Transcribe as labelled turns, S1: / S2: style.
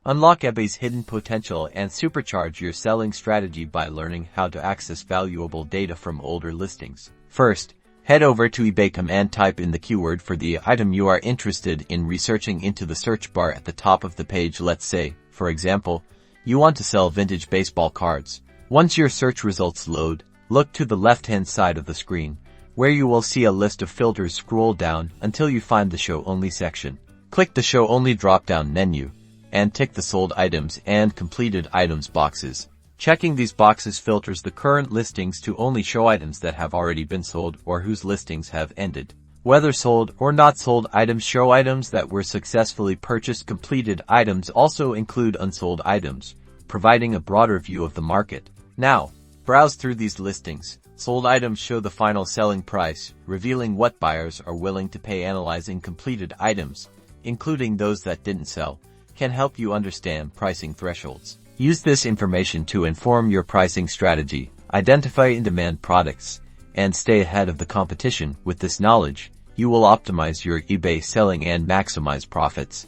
S1: Unlock eBay's hidden potential and supercharge your selling strategy by learning how to access valuable data from older listings. First, head over to eBay.com and type in the keyword for the item you are interested in researching into the search bar at the top of the page. Let's say, for example, you want to sell vintage baseball cards. Once your search results load, look to the left-hand side of the screen, where you will see a list of filters. Scroll down until you find the Show Only section. Click the Show Only drop-down menu, and tick the Sold Items and Completed Items boxes. Checking these boxes filters the current listings to only show items that have already been sold or whose listings have ended. Whether sold or not sold items show items that were successfully purchased. Completed items also include unsold items, providing a broader view of the market. Now, browse through these listings. Sold items show the final selling price, revealing what buyers are willing to pay. Analyzing completed items, including those that didn't sell, can help you understand pricing thresholds. Use this information to inform your pricing strategy, identify in-demand products, and stay ahead of the competition. With this knowledge, you will optimize your eBay selling and maximize profits.